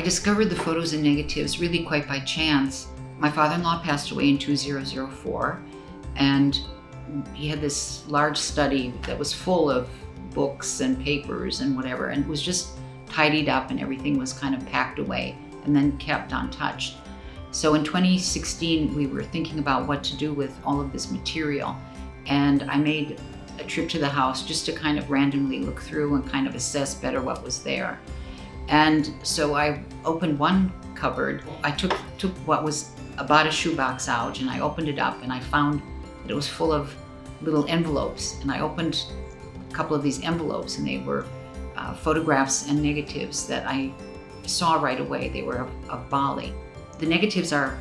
discovered the photos and negatives really quite by chance. My father-in-law passed away in 2004, and he had this large study that was full of books and papers and whatever, and it was just tidied up and everything was kind of packed away and then kept untouched. So in 2016, we were thinking about what to do with all of this material, and I made a trip to the house just to kind of randomly look through and kind of assess better what was there. And so I opened one cupboard. I took what was about a shoebox out, and I opened it up, and I found that it was full of little envelopes. And I opened a couple of these envelopes, and they were photographs and negatives that I saw right away. They were of Bali. The negatives are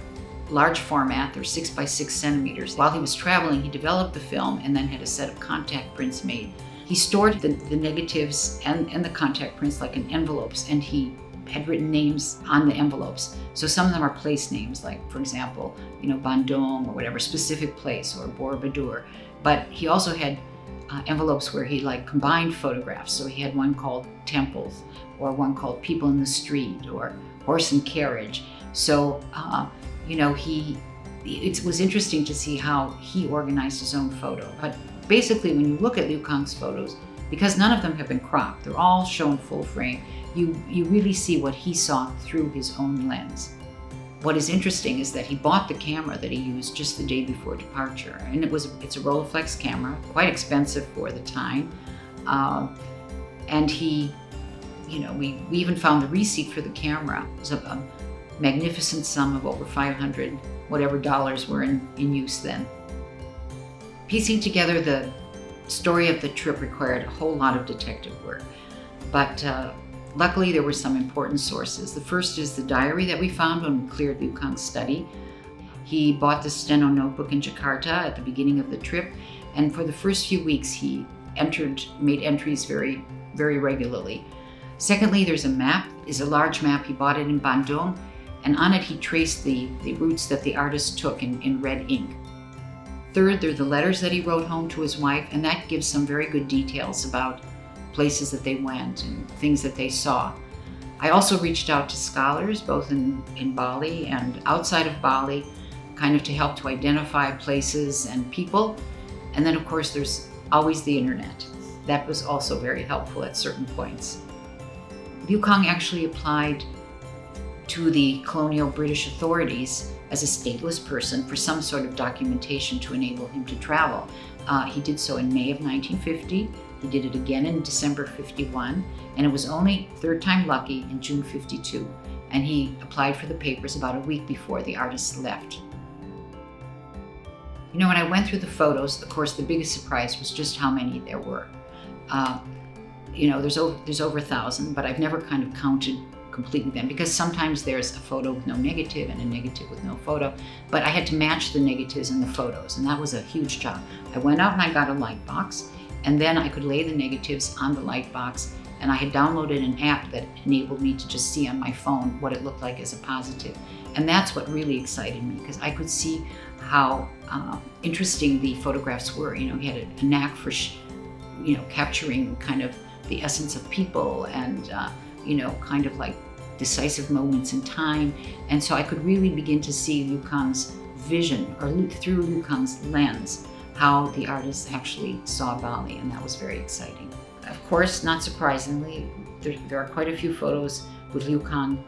large format, they're 6 by 6 centimeters. While he was traveling, he developed the film and then had a set of contact prints made. He stored the negatives and the contact prints like in envelopes, and he had written names on the envelopes. So some of them are place names, like for example, Bandung or whatever specific place, or Borobudur. But he also had envelopes where he combined photographs. So he had one called Temples, or one called People in the Street, or Horse and Carriage. So it was interesting to see how he organized his own photo. But basically, when you look at Liu Kang's photos, because none of them have been cropped, they're all shown full frame, you really see what he saw through his own lens. What is interesting is that he bought the camera that he used just the day before departure, and it's a Rolleiflex camera, quite expensive for the time, and we even found the receipt for the camera. It was a magnificent sum of over 500 whatever dollars were in use then. Piecing together the story of the trip required a whole lot of detective work, but luckily there were some important sources. The first is the diary that we found when we cleared Liu Kang's study. He bought the steno notebook in Jakarta at the beginning of the trip, and for the first few weeks he made entries very, very regularly. Secondly, there's a large map. He bought it in Bandung, and on it he traced the routes that the artist took in red ink. Third, there are the letters that he wrote home to his wife, and that gives some very good details about places that they went and things that they saw. I also reached out to scholars, both in Bali and outside of Bali, kind of to help to identify places and people. And then of course there's always the internet. That was also very helpful at certain points. Liu Kang actually applied to the colonial British authorities as a stateless person for some sort of documentation to enable him to travel. He did so in May of 1950. He did it again in December 51, and it was only third time lucky in June 52. And he applied for the papers about a week before the artist left. When I went through the photos, of course, the biggest surprise was just how many there were. There's over 1,000, but I've never kind of counted completely them, because sometimes there's a photo with no negative and a negative with no photo, but I had to match the negatives and the photos, and that was a huge job. I went out and I got a light box, and then I could lay the negatives on the light box, and I had downloaded an app that enabled me to just see on my phone what it looked like as a positive. And that's what really excited me, because I could see how interesting the photographs were. He had a knack for capturing kind of the essence of people and kind of like decisive moments in time. And so I could really begin to see Liu Kang's vision, or through Liu Kang's lens, how the artist actually saw Bali, and that was very exciting. Of course, not surprisingly, there are quite a few photos with Liu Kang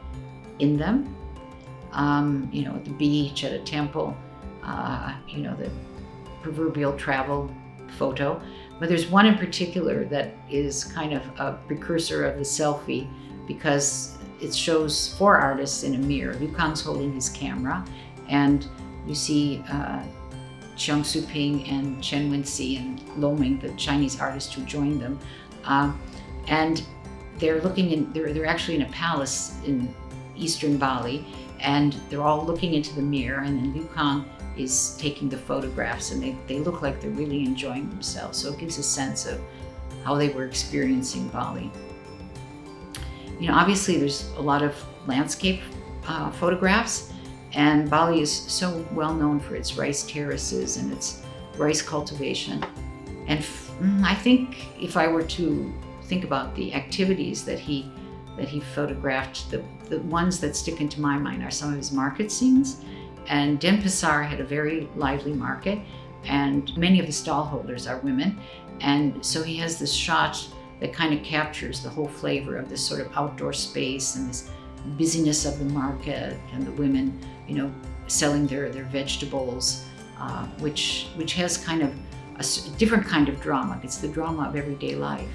in them. At the beach, at a temple, the proverbial travel photo. But there's one in particular that is kind of a precursor of the selfie, because it shows 4 artists in a mirror. Liu Kang's holding his camera, and you see Cheong Pieng and Chen Wen Hsi and Lo Ming, the Chinese artist who joined them, and they're actually in a palace in eastern Bali, and they're all looking into the mirror, and then Liu Kang is taking the photographs, and they look like they're really enjoying themselves. So it gives a sense of how they were experiencing Bali. Obviously there's a lot of landscape photographs, and Bali is so well known for its rice terraces and its rice cultivation. And I think if I were to think about the activities that he photographed, the the ones that stick into my mind are some of his market scenes. And Denpasar had a very lively market, and many of the stallholders are women. And so he has this shot that kind of captures the whole flavor of this sort of outdoor space and this busyness of the market and the women, selling their vegetables, which has kind of a different kind of drama. It's the drama of everyday life.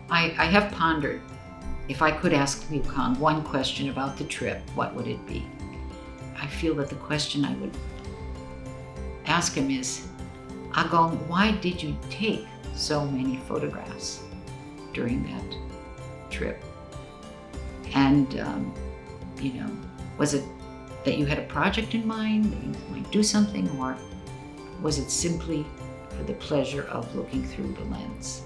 I have pondered, if I could ask Liu Kang one question about the trip, what would it be? I feel that the question I would ask him is, Agong, why did you take so many photographs during that trip? And, was it that you had a project in mind, that you might do something, or was it simply for the pleasure of looking through the lens?